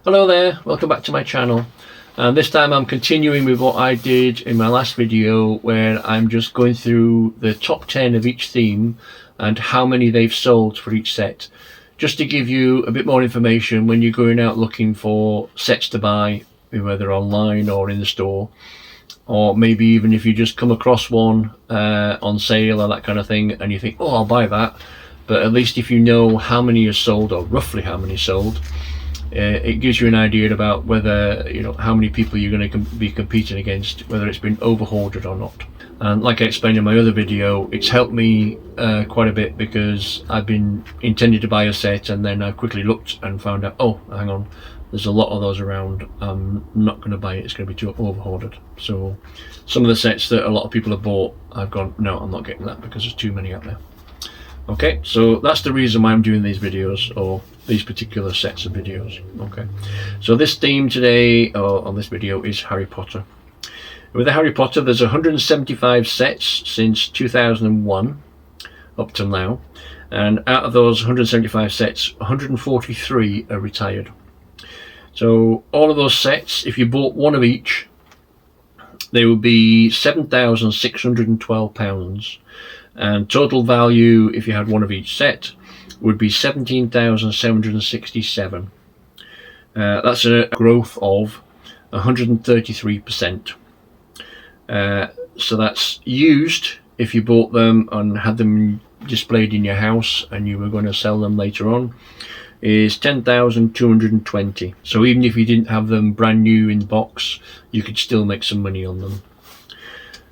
Hello there, welcome back to my channel. And this time I'm continuing with what I did in my last video, where I'm just going through the top 10 of each theme and how many they've sold for each set, just to give you a bit more information when you're going out looking for sets to buy, whether online or in the store, or maybe even if you just come across one on sale or that kind of thing and you think, oh, I'll buy that. But at least if you know how many are sold, or roughly how many sold, it gives you an idea about whether, how many people you're going to be competing against, whether it's been overhoarded or not. And like I explained in my other video, it's helped me quite a bit, because I've been intending to buy a set and then I quickly looked and found out, oh, hang on, there's a lot of those around, I'm not going to buy it, it's going to be too overhoarded. So some of the sets that a lot of people have bought, I've gone, no, I'm not getting that because there's too many out there. Okay, so that's the reason why I'm doing these videos, or these particular sets of videos. Okay, so this theme today, or on this video, is Harry Potter. With the Harry Potter, there's 175 sets since 2001 up till now, and out of those 175 sets, 143 are retired. So all of those sets, if you bought one of each, they would be £7,612, and total value, if you had one of each set, would be 17,767. That's a growth of 133%. So that's used, if you bought them and had them displayed in your house and you were going to sell them later on, is 10,220. So even if you didn't have them brand new in the box, you could still make some money on them.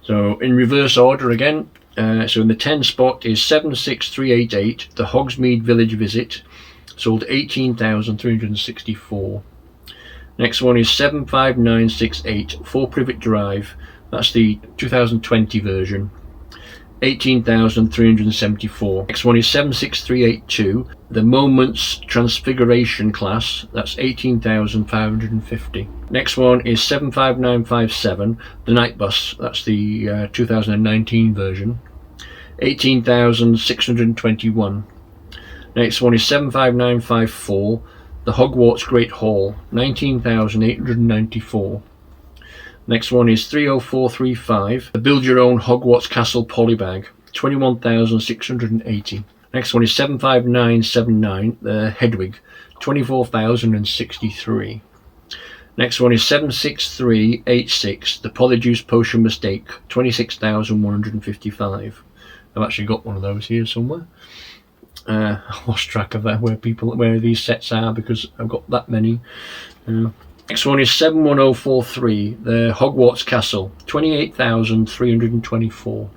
So in reverse order again, so in the 10 spot is 76388, the Hogsmeade Village Visit, sold 18,364. Next one is 75968, 4 Privet Drive, that's the 2020 version, 18,374. Next one is 76382, the Moments Transfiguration class, that's 18,550. Next one is 75957, the Night Bus, that's the 2019 version, 18,621. Next one is 75954, the Hogwarts Great Hall, 19,894. Next one is 30435, the Build Your Own Hogwarts Castle Polybag, 21,680. Next one is 75979, the Hedwig, 24,063. Next one is 76386, the Polyjuice Potion Mistake, 26,155. I've actually got one of those here somewhere. I lost track of where these sets are, because I've got that many. Next one is 71043, the Hogwarts Castle, 28,324.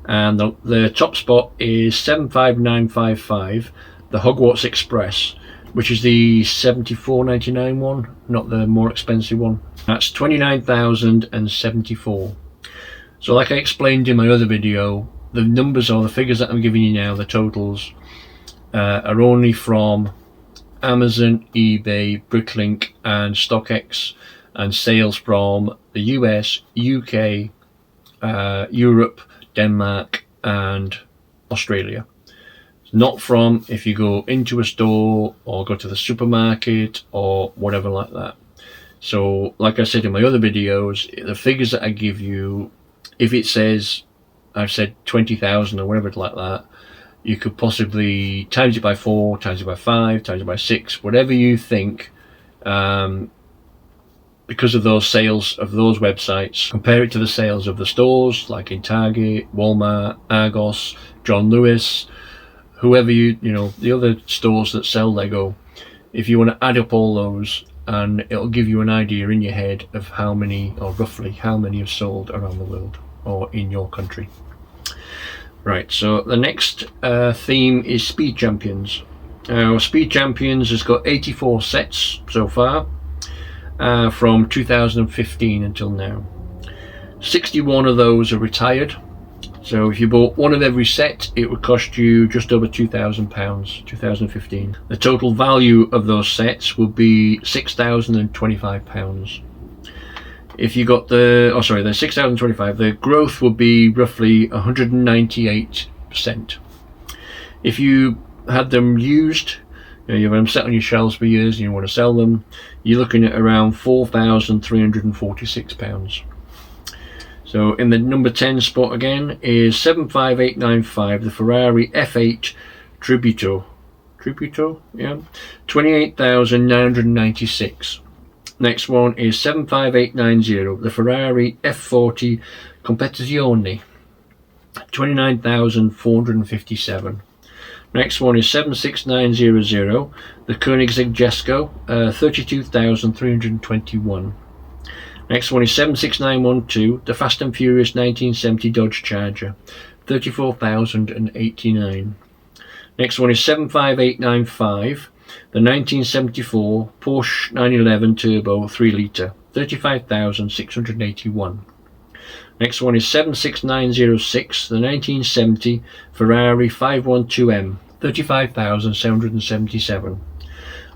And the top spot is 75955, the Hogwarts Express, which is the $74.99 one, not the more expensive one. That's 29,074. So like I explained in my other video, the numbers, or the figures that I'm giving you now, the totals, are only from Amazon, eBay, Bricklink and StockX, and sales from the US, UK, Europe, Denmark and Australia. Not from if you go into a store or go to the supermarket or whatever like that. So like I said in my other videos, the figures that I give you, if it says, I've said 20,000 or whatever like that, you could possibly times it by 4, times it by 5, times it by 6, whatever you think, because of those sales of those websites. Compare it to the sales of the stores, like in Target, Walmart, Argos, John Lewis, whoever the other stores that sell Lego. If you want to add up all those, and it'll give you an idea in your head of how many, or roughly how many, have sold around the world or in your country. Right, so the next theme is Speed Champions. Speed Champions has got 84 sets so far, from 2015 until now. 61 of those are retired. So if you bought one of every set, it would cost you just over £2,000, 2015. The total value of those sets would be £6,025. If you got the 6,025, the growth would be roughly 198%. If you had them used, You've had them set on your shelves for years and you want to sell them, you're looking at around £4,346. So in the number 10 spot again is 75895, the Ferrari F8 Tributo, yeah, 28,996. Next one is 75890, the Ferrari F40 Competizione, 29,457. Next one is 76900, the Koenigsegg Jesko, 32,321. Next one is 76912, the Fast and Furious 1970 Dodge Charger, 34,089. Next one is 75895, the 1974 Porsche 911 Turbo 3 litre, 35,681. Next one is 76906, the 1970 Ferrari 512M, 35,777.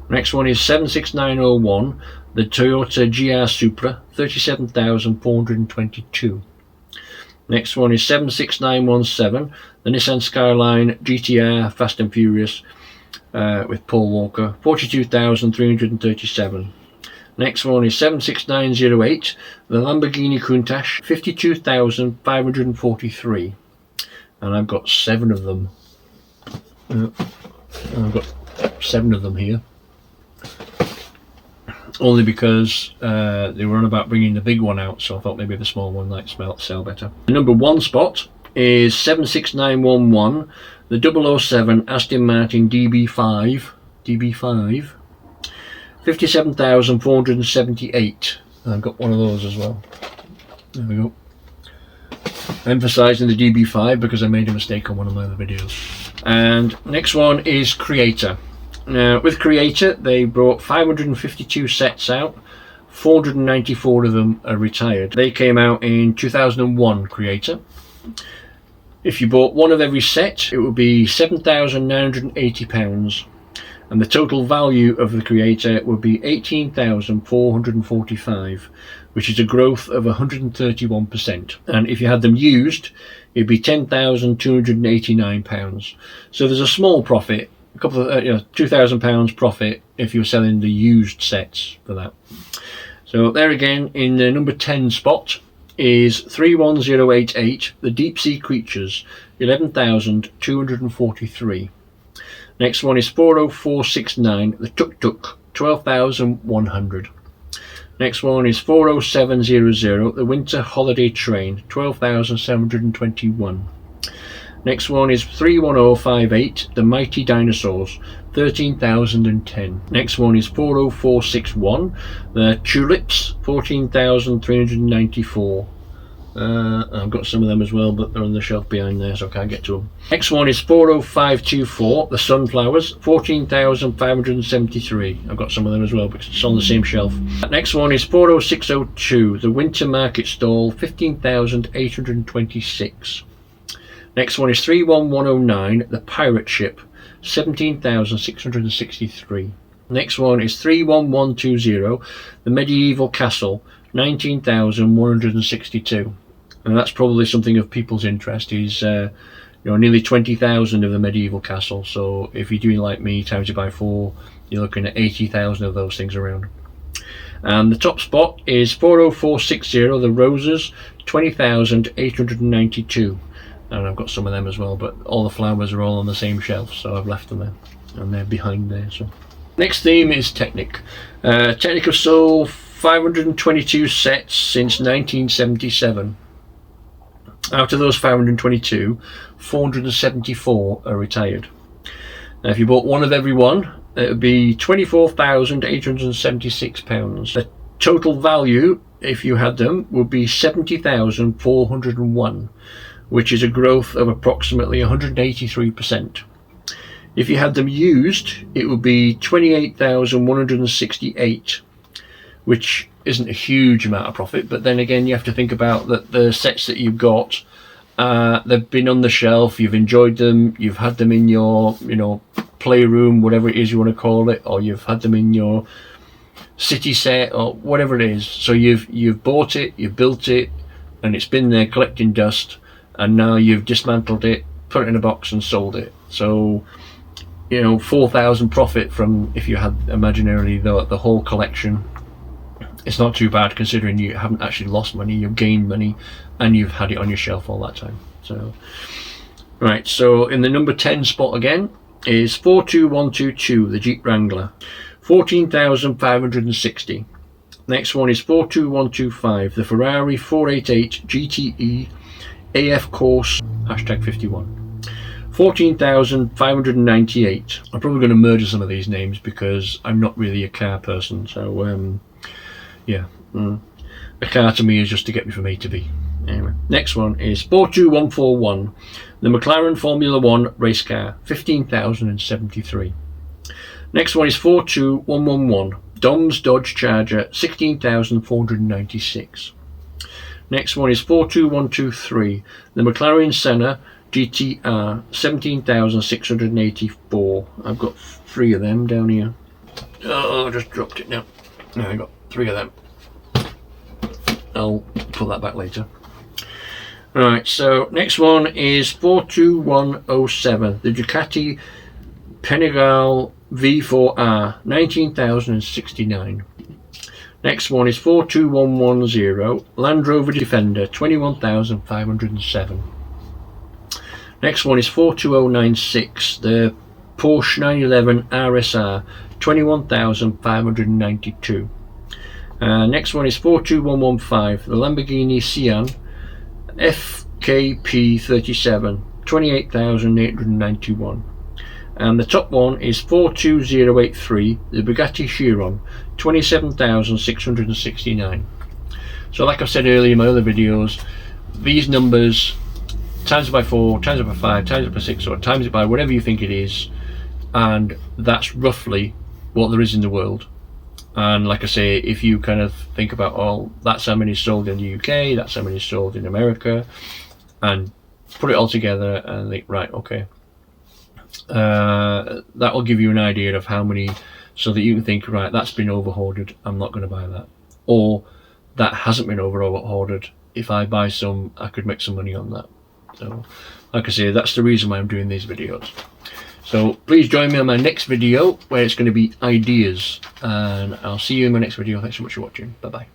Next one is 76901, the Toyota GR Supra, 37,422. Next one is 76917, the Nissan Skyline GTR Fast and Furious with Paul Walker, 42,337. Next one is 76908, the Lamborghini Countach, 52,543. And I've got 7 of them. I've got 7 of them here. Only because they were on about bringing the big one out, so I thought maybe the small one might sell better. The number 1 spot is 76911, the 007 Aston Martin DB5, 57,478. I've got one of those as well. There we go. Emphasising the DB5 because I made a mistake on one of my other videos. And next one is Creator. Now with Creator they brought 552 sets out, 494 of them are retired. They came out in 2001, Creator. If you bought one of every set it would be £7,980, and the total value of the Creator would be £18,445, which is a growth of 131%. And if you had them used it'd be £10,289. So there's a small profit, a couple of £2,000 profit if you're selling the used sets for that. So there again, in the number 10 spot is 31088, the Deep Sea Creatures, 11,243. Next one is 40469, the Tuk Tuk, 12,100. Next one is 40700, the Winter Holiday Train, 12,721. Next one is 31058, the Mighty Dinosaurs, 13,010. Next one is 40461, the Tulips, 14,394. I've got some of them as well, but they're on the shelf behind there, so I can't get to them. Next one is 40524, the Sunflowers, 14,573. I've got some of them as well, because it's on the same shelf. Next one is 40602, the Winter Market Stall, 15,826. Next one is 31109, the Pirate Ship, 17,663. Next one is 31120, the Medieval Castle, 19,162. And that's probably something of people's interest, is nearly 20,000 of the Medieval Castle. So if you're doing like me, times it by 4, you're looking at 80,000 of those things around. And the top spot is 40460, the Roses, 20,892. And I've got some of them as well, but all the flowers are all on the same shelf, so I've left them there, and they're behind there. So next theme is Technic. Technic have sold 522 sets since 1977. Out of those 522, 474 are retired. Now if you bought one of every one, it would be £24,876. The total value, if you had them, would be £70,401, which is a growth of approximately 183%. If you had them used, it would be 28,168, which isn't a huge amount of profit, but then again you have to think about that the sets that you've got, they've been on the shelf, you've enjoyed them, you've had them in your playroom, whatever it is you want to call it, or you've had them in your city set or whatever it is. So you've bought it, you've built it, and it's been there collecting dust, and now you've dismantled it, put it in a box and sold it. So you know, 4,000 profit from, if you had imaginarily the whole collection, it's not too bad considering you haven't actually lost money, you've gained money, and you've had it on your shelf all that time. So, right, so in the number 10 spot again is 42122, the Jeep Wrangler, 14,560. Next one is 42125, the Ferrari 488 GTE AF Course #51, 14,598. I'm probably going to murder some of these names because I'm not really a car person, so yeah, a car to me is just to get me from A to B. Anyway, next one is 42141, the McLaren Formula 1 race car, 15,073. Next one is 42111, Dom's Dodge Charger, 16,496. Next one is 42123, the McLaren Senna GTR, 17,684. I've got 3 of them down here. Oh, I just dropped it now. No, I got 3 of them. I'll put that back later. Right, so next one is 42107, the Ducati Panigale V4R, 19,069. Next one is 42110, Land Rover Defender, 21,507. Next one is 42096, the Porsche 911 RSR, 21,592. Next one is 42115, the Lamborghini Sian FKP37, 28,891. And the top one is 42083, the Bugatti Chiron, 27,669. So like I said earlier in my other videos, these numbers, times it by 4, times it by 5, times it by 6, or times it by whatever you think it is, and that's roughly what there is in the world. And like I say, if you kind of think about, oh, that's how many sold in the UK, that's how many sold in America, and put it all together and think, right, okay, that will give you an idea of how many, so that you can think, right, that's been overhoarded, I'm not going to buy that. Or that hasn't been overhoarded, if I buy some, I could make some money on that. So like I say, that's the reason why I'm doing these videos. So please join me on my next video where it's going to be ideas, and I'll see you in my next video. Thanks so much for watching. Bye bye.